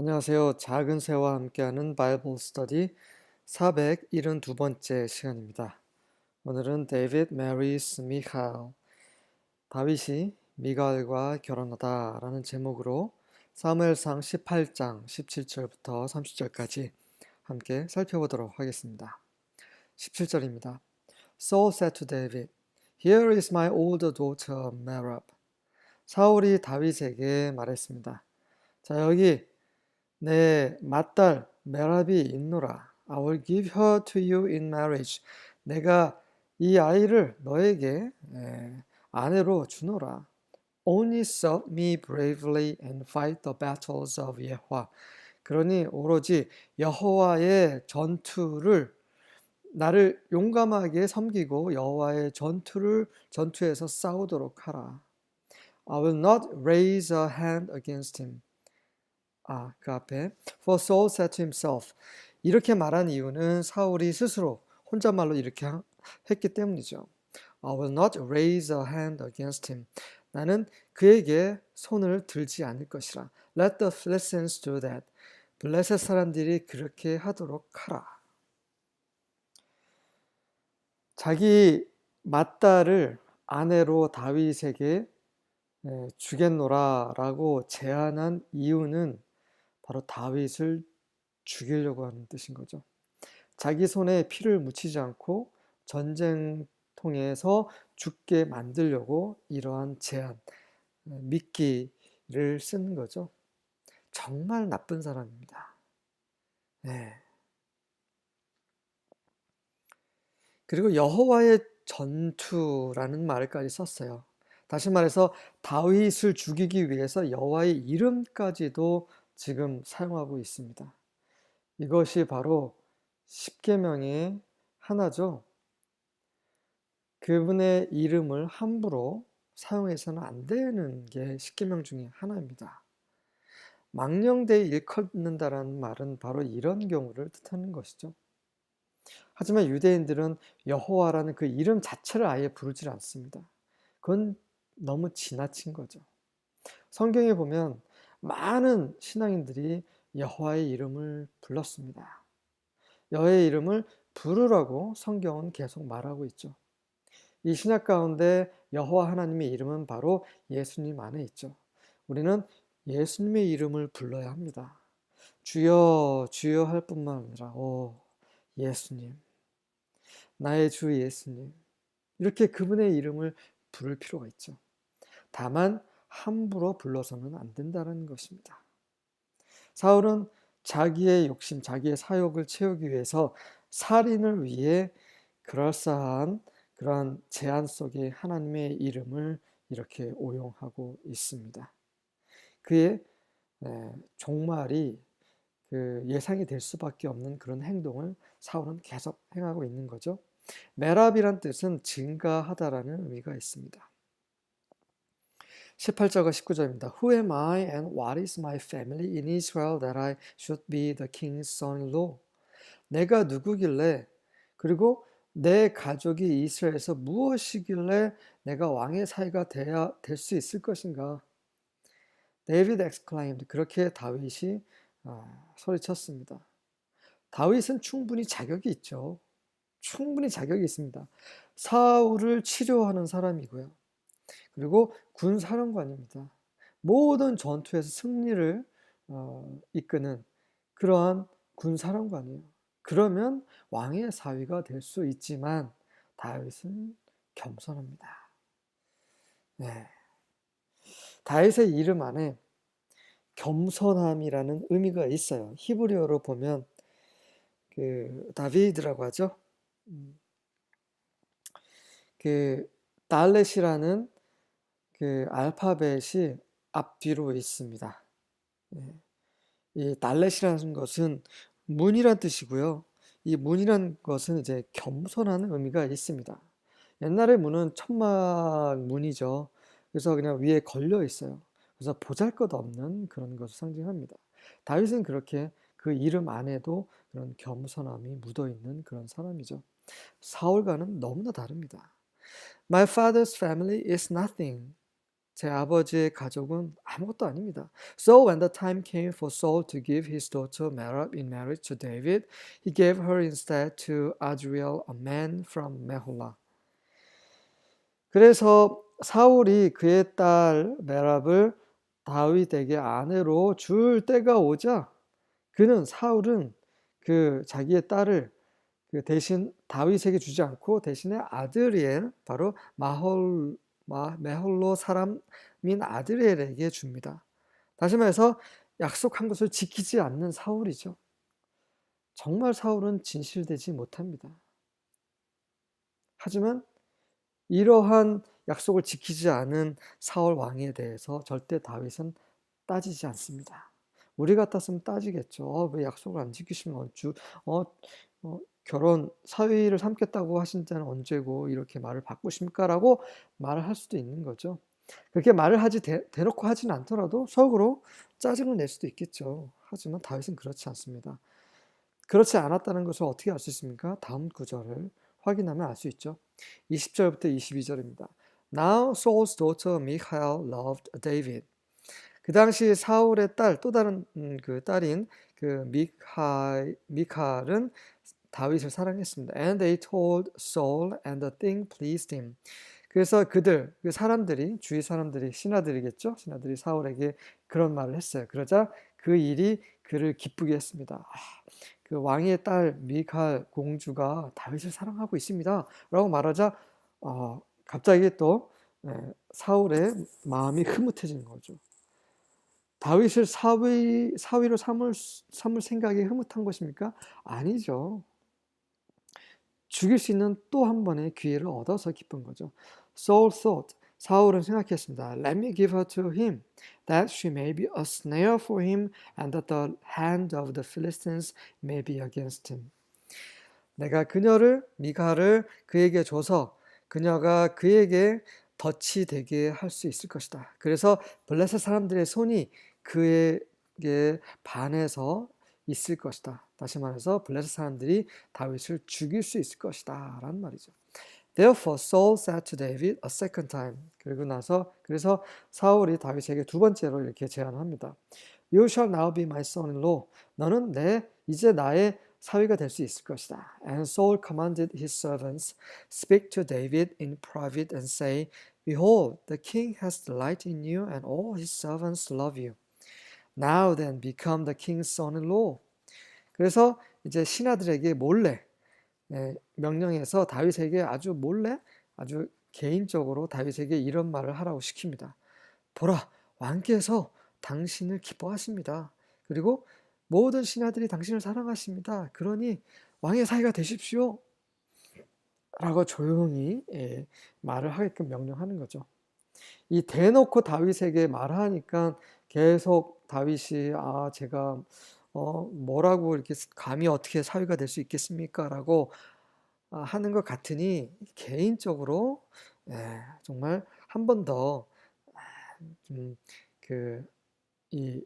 안녕하세요. 작은 새와 함께하는 바이블 스터디 472번째 시간입니다. 오늘은 데이빗 메리스 미칼, 다윗이 미갈과 결혼하다 라는 제목으로 사무엘상 18장 17절부터 30절까지 함께 살펴보도록 하겠습니다. 17절입니다. Saul said to David, Here is my older daughter Merab. 사울이 다윗에게 말했습니다. 자, 여기 내 맏딸 메랍이 있노라. I will give her to you in marriage. 내가 이 아이를 너에게 아내로 주노라. Only serve me bravely and fight the battles of 예호와. 그러니 오로지 여호와의 전투를 나를 용감하게 섬기고 여호와의 전투에서 싸우도록 하라. I will not raise a hand against him. 그 앞에 For Saul said to himself. 이렇게 말한 이유는 사울이 스스로 혼잣말로 이렇게 했기 때문이죠. I will not raise a hand against him. 나는 그에게 손을 들지 않을 것이라. Let the Philistines do that. 블레셋 사람들이 그렇게 하도록 하라. 자기 맏딸을 아내로 다윗에게 주겠노라 라고 제안한 이유는 바로 다윗을 죽이려고 하는 뜻인 거죠. 자기 손에 피를 묻히지 않고 전쟁통에서 죽게 만들려고 이러한 제안, 미끼를 쓰는 거죠. 정말 나쁜 사람입니다. 네. 그리고 여호와의 전투라는 말까지 썼어요. 다시 말해서 다윗을 죽이기 위해서 여호와의 이름까지도 지금 사용하고 있습니다. 이것이 바로 십계명의 하나죠. 그분의 이름을 함부로 사용해서는 안 되는 게 십계명 중에 하나입니다. 망령되이 일컫는다라는 말은 바로 이런 경우를 뜻하는 것이죠. 하지만 유대인들은 여호와라는 그 이름 자체를 아예 부르질 않습니다. 그건 너무 지나친 거죠. 성경에 보면 많은 신앙인들이 여호와의 이름을 불렀습니다. 여호와의 이름을 부르라고 성경은 계속 말하고 있죠. 이 신약 가운데 여호와 하나님의 이름은 바로 예수님 안에 있죠. 우리는 예수님의 이름을 불러야 합니다. 주여 주여 할 뿐만 아니라 예수님, 나의 주 예수님, 이렇게 그분의 이름을 부를 필요가 있죠. 다만 함부로 불러서는 안 된다는 것입니다. 사울은 자기의 욕심, 자기의 사욕을 채우기 위해서 살인을 위해 그럴싸한 그러한 제안 속에 하나님의 이름을 이렇게 오용하고 있습니다. 그의 종말이 예상이 될 수밖에 없는 그런 행동을 사울은 계속 행하고 있는 거죠. 메랍이란 뜻은 증가하다라는 의미가 있습니다. 18절과 19절입니다. Who am I and what is my family in Israel that I should be the king's son-in-law? 내가 누구길래 그리고 내 가족이 이스라엘에서 무엇이길래 내가 왕의 사이가 될 수 있을 것인가? David exclaimed. 그렇게 다윗이 소리쳤습니다. 다윗은 충분히 자격이 있죠. 충분히 자격이 있습니다. 사울을 치료하는 사람이고요. 그리고 군사령관입니다. 모든 전투에서 승리를 이끄는 그러한 군사령관이에요. 그러면 왕의 사위가 될 수 있지만 다윗은 겸손합니다. 네. 다윗의 이름 안에 겸손함이라는 의미가 있어요. 히브리어로 보면 다비드라고 하죠. 달렛이라는 알파벳이 앞뒤로 있습니다. 이 달렛이라는 것은 문이란 뜻이고요. 이 문이란 것은 이제 겸손하는 의미가 있습니다. 옛날의 문은 천막 문이죠. 그래서 그냥 위에 걸려 있어요. 그래서 보잘것없는 그런 것을 상징합니다. 다윗은 그렇게 그 이름 안에도 그런 겸손함이 묻어있는 그런 사람이죠. 사울과는 너무나 다릅니다. My father's family is nothing. 제 아버지의 가족은 아무것도 아닙니다. So when the time came for Saul to give his daughter Merab in marriage to David, he gave her instead to Adriel, a man from Meholah. 그래서 사울이 그의 딸 메랍을 다윗에게 아내로 줄 때가 오자 사울은 그 자기의 딸을 그 대신 다윗에게 주지 않고 대신에 아드리엘 바로 메홀로 사람인 아드리엘에게 줍니다. 다시 말해서 약속한 것을 지키지 않는 사울이죠. 정말 사울은 진실되지 못합니다. 하지만 이러한 약속을 지키지 않은 사울 왕에 대해서 절대 다윗은 따지지 않습니다. 우리 같았으면 따지겠죠. 왜 약속을 안 지키시면 결혼 사위를 삼겠다고 하신 때는 언제고 이렇게 말을 바꾸십니까? 라고 말을 할 수도 있는 거죠. 그렇게 말을 대놓고 하진 않더라도 속으로 짜증을 낼 수도 있겠죠. 하지만 다윗은 그렇지 않습니다. 그렇지 않았다는 것을 어떻게 알 수 있습니까? 다음 구절을 확인하면 알 수 있죠. 20절부터 22절입니다. Now Saul's daughter Michal loved David. 그 당시 사울의 딸, 또 다른 그 딸인 그 미칼은 다윗을 사랑했습니다. And they told Saul, and the thing pleased him. 그래서 그 사람들이, 주위 사람들이, 신하들이겠죠? 신하들이 사울에게 그런 말을 했어요. 그러자 그 일이 그를 기쁘게 했습니다. 그 왕의 딸 미칼 공주가 다윗을 사랑하고 있습니다. 라고 말하자 갑자기 또 사울의 마음이 흐뭇해진 거죠. 다윗을 사위로 삼을 생각이 흐뭇한 것입니까? 아니죠. 죽일 수 있는 또 한 번의 기회를 얻어서 기쁜 거죠. Saul thought, 사울은 생각했습니다. Let me give her to him, that she may be a snare for him, and that the hand of the Philistines may be against him. 내가 미갈을 그에게 줘서 그녀가 그에게 덫이 되게 할 수 있을 것이다. 그래서 블레셋 사람들의 손이 그에게 반해서 있을 것이다. 다시 말해서 블레셋 사람들이 다윗을 죽일 수 있을 것이다 라는 말이죠. Therefore Saul said to David a second time. 그래서 사울이 다윗에게 두 번째로 이렇게 제안합니다. You shall now be my son-in-law. 너는 이제 나의 사위가 될 수 있을 것이다. And Saul commanded his servants, speak to David in private and say, Behold, the king has delight in you, and all his servants love you. Now then, become the king's son-in-law. 그래서 이제 신하들에게 몰래 명령해서 다윗에게 아주 개인적으로 다윗에게 이런 말을 하라고 시킵니다. 보라, 왕께서 당신을 기뻐하십니다. 그리고 모든 신하들이 당신을 사랑하십니다. 그러니 왕의 사위가 되십시오. 라고 조용히 말을 하게끔 명령하는 거죠. 이 대놓고 다윗에게 말하니까 계속 다윗이 제가 뭐라고 이렇게 감히 어떻게 사위가 될 수 있겠습니까? 라고 하는 것 같으니 개인적으로 정말 한 번 더 이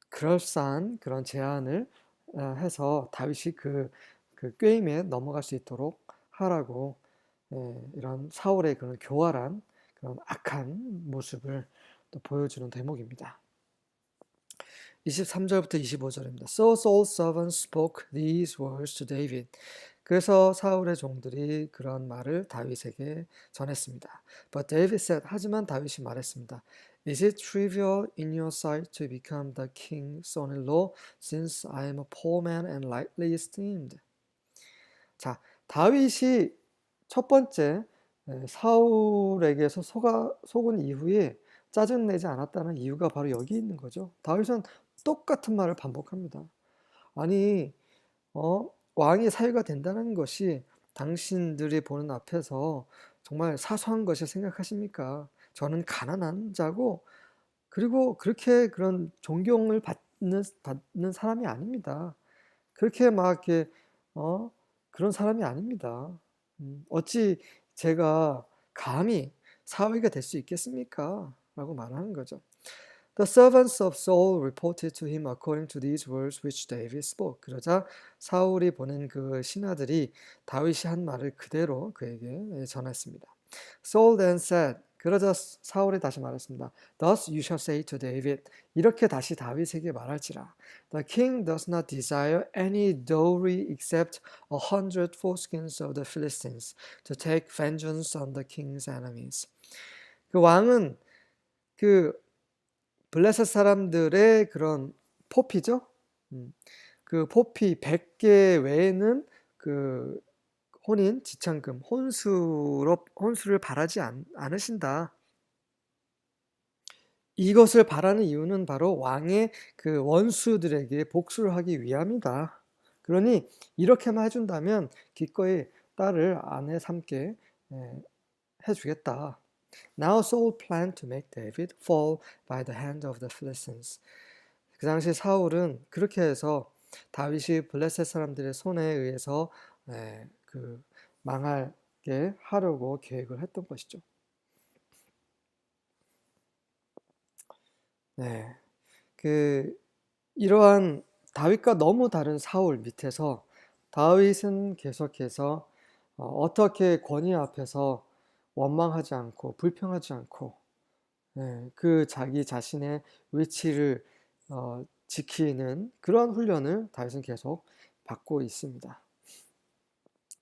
그럴싸한 그런 제안을 해서 다윗이 그 꾀임에 넘어갈 수 있도록 하라고 이런 사울의 그런 교활한 그런 악한 모습을 또 보여주는 대목입니다. 23절부터 25절입니다. So Saul's servants spoke these words to David. 그래서 사울의 종들이 그런 말을 다윗에게 전했습니다. But David said, 하지만 다윗이 말했습니다. Is it trivial in your sight to become the king's son-in-law, since I am a poor man and lightly esteemed? 자, 다윗이 첫 번째 사울에게서 속은 이후에 짜증내지 않았다는 이유가 바로 여기 있는 거죠. 다윗은 똑같은 말을 반복합니다. 아니, 왕이 사위가 된다는 것이 당신들이 보는 앞에서 정말 사소한 것이 생각하십니까? 저는 가난한 자고, 그리고 그렇게 그런 존경을 받는 사람이 아닙니다. 그렇게 막 이렇게, 그런 사람이 아닙니다. 어찌 제가 감히 사위가 될 수 있겠습니까? 라고 말하는 거죠. The servants of Saul reported to him according to these words which David spoke. 그러자 사울이 보낸 그 신하들이 다윗이 한 말을 그대로 그에게 전했습니다. Saul then said, 그러자 사울이 다시 말했습니다. Thus you shall say to David. 이렇게 다시 다윗에게 말할지라. The king does not desire any dowry except 100 foreskins of the Philistines to take vengeance on the king's enemies. 그 왕은 그 블레셋 사람들의 그런 포피죠. 그 포피 100개 외에는 그 혼인, 지참금, 혼수를 바라지 않으신다. 이것을 바라는 이유는 바로 왕의 그 원수들에게 복수를 하기 위함이다. 그러니 이렇게만 해준다면 기꺼이 딸을 아내 삼게 해주겠다. Now Saul planned to make David fall by the hand of the Philistines. 그 당시 사울은 그렇게 해서 다윗이 블레셋 사람들의 손에 의해서 그 망하게 하려고 계획을 했던 것이죠. 네, 이러한 다윗과 너무 다른 사울 밑에서 다윗은 계속해서 어떻게 권위 앞에서 원망하지 않고 불평하지 않고 그 자기 자신의 위치를 지키는 그런 훈련을 다윗은 계속 받고 있습니다.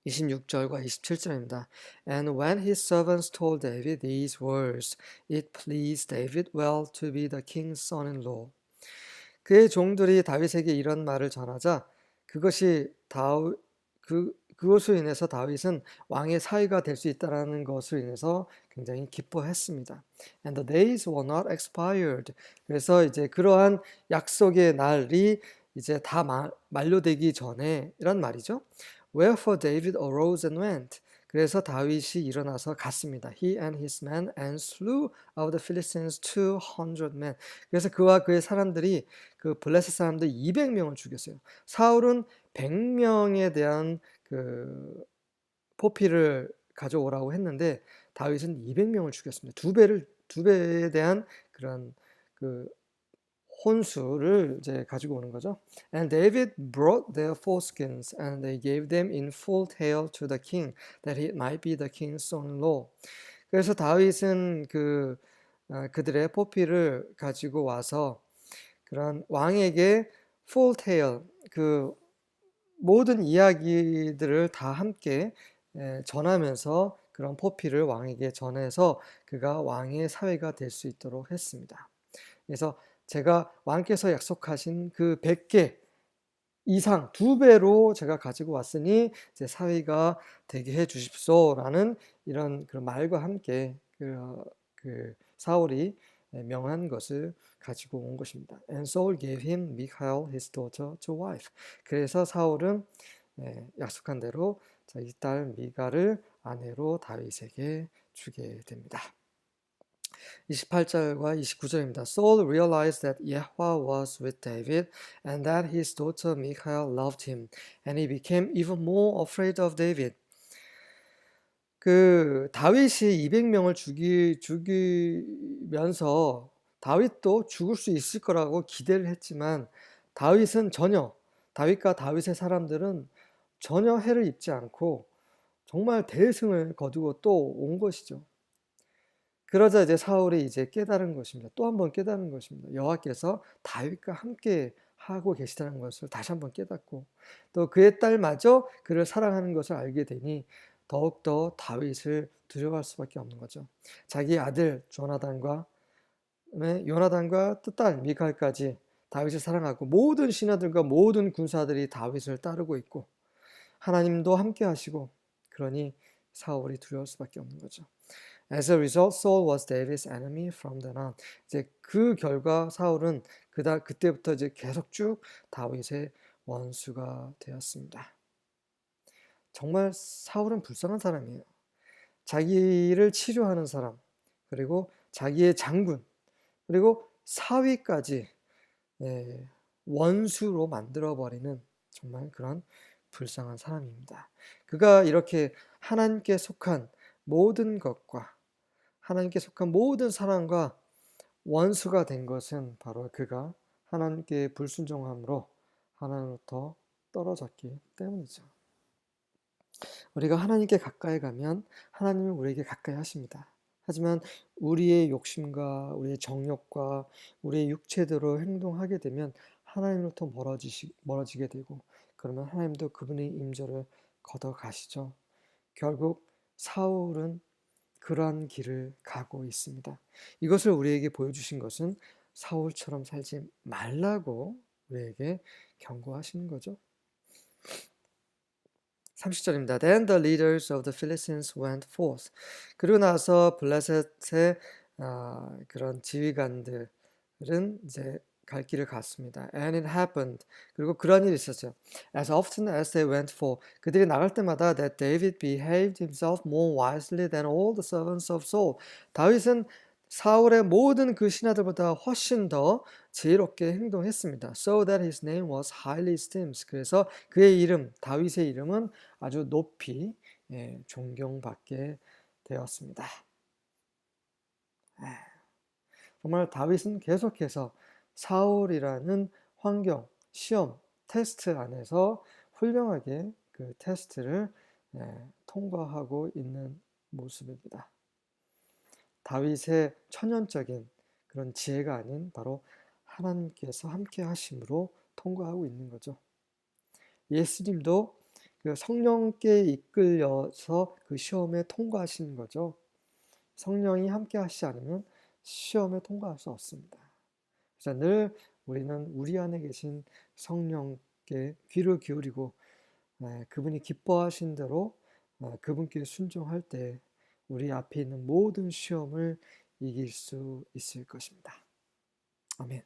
26절과 27절입니다. And when his servants told David these words, it pleased David well to be the king's son-in-law. 그의 종들이 다윗에게 이런 말을 전하자 그것으로 인해서 다윗은 왕의 사위가 될 수 있다는 것으로 인해서 굉장히 기뻐했습니다. And the days were not expired. 그래서 이제 그러한 약속의 날이 이제 다 만료되기 전에 이런 말이죠. Wherefore David arose and went. 그래서 다윗이 일어나서 갔습니다. He and his men and slew of the Philistines 200 men. 그래서 그와 그의 사람들이 그 블레셋 사람들 200명을 죽였어요. 사울은 100명에 대한 그 포피를 가져오라고 했는데 다윗은 200명을 죽였습니다. 두 배에 대한 그런 그 혼수를 이제 가지고 오는 거죠. And David brought their foreskins and they gave them in full tale to the king that he might be the king's son-in-law. 그래서 다윗은 그들의 포피를 가지고 와서 그런 왕에게 full tale 그 모든 이야기들을 다 함께 전하면서 그런 포피를 왕에게 전해서 그가 왕의 사위가 될 수 있도록 했습니다. 그래서 제가 왕께서 약속하신 그 100개 이상 2배로 제가 가지고 왔으니 제 사위가 되게 해 주십소라는 이런 그런 말과 함께 그 사울이 명한 것을 가지고 온 것입니다. And Saul gave him Michal his daughter to wife. 그래서 사울은 약속한 대로 자기 딸 미갈을 아내로 다윗에게 주게 됩니다. 28절과 29절입니다. Saul realized that Yahweh was with David and that his daughter Michal loved him, and he became even more afraid of David. 그 다윗이 200명을 죽이면서 다윗도 죽을 수 있을 거라고 기대를 했지만 다윗과 다윗의 사람들은 전혀 해를 입지 않고 정말 대승을 거두고 또 온 것이죠. 그러자 이제 사울이 이제 깨달은 것입니다. 또 한 번 깨달은 것입니다. 여호와께서 다윗과 함께 하고 계시다는 것을 다시 한번 깨닫고 또 그의 딸마저 그를 사랑하는 것을 알게 되니 더욱더 다윗을 두려워할 수밖에 없는 거죠. 자기 아들 요나단과 딸 미칼까지 다윗을 사랑하고 모든 신하들과 모든 군사들이 다윗을 따르고 있고 하나님도 함께 하시고 그러니 사울이 두려울 수밖에 없는 거죠. As a result, Saul was David's enemy from then on. 이제 그 결과 사울은 그때부터 이제 계속 쭉 다윗의 원수가 되었습니다. 정말 사울은 불쌍한 사람이에요. 자기를 치료하는 사람, 그리고 자기의 장군, 그리고 사위까지 원수로 만들어버리는 정말 그런 불쌍한 사람입니다. 그가 이렇게 하나님께 속한 모든 것과 하나님께 속한 모든 사람과 원수가 된 것은 바로 그가 하나님께 불순종함으로 하나님으로부터 떨어졌기 때문이죠. 우리가 하나님께 가까이 가면 하나님은 우리에게 가까이 하십니다. 하지만 우리의 욕심과 우리의 정욕과 우리의 육체대로 행동하게 되면 하나님으로부터 멀어지게 되고, 그러면 하나님도 그분의 임재를 걷어 가시죠. 결국 사울은 그러한 길을 가고 있습니다. 이것을 우리에게 보여주신 것은 사울처럼 살지 말라고 우리에게 경고하시는 거죠. 30절입니다. Then the leaders of the Philistines went forth. 그리고 나서 블레셋의 그런 지휘관들은 이제 갈 길을 갔습니다. And it happened. 그리고 그런 일이 있었죠. As often as they went forth. 그들이 나갈 때마다 that David behaved himself more wisely than all the servants of Saul. 다윗은 사울의 모든 그 신하들보다 훨씬 더 지혜롭게 행동했습니다. So that his name was highly esteemed. 그래서 그의 이름, 다윗의 이름은 아주 높이 존경받게 되었습니다. 정말 다윗은 계속해서 사울이라는 환경, 시험, 테스트 안에서 훌륭하게 그 테스트를 통과하고 있는 모습입니다. 다윗의 천연적인 그런 지혜가 아닌 바로 하나님께서 함께 하심으로 통과하고 있는 거죠. 예수님도 그 성령께 이끌려서 그 시험에 통과하시는 거죠. 성령이 함께 하시지 않으면 시험에 통과할 수 없습니다. 그래서 늘 우리는 우리 안에 계신 성령께 귀를 기울이고 그분이 기뻐하신 대로 그분께 순종할 때 우리 앞에 있는 모든 시험을 이길 수 있을 것입니다. 아멘.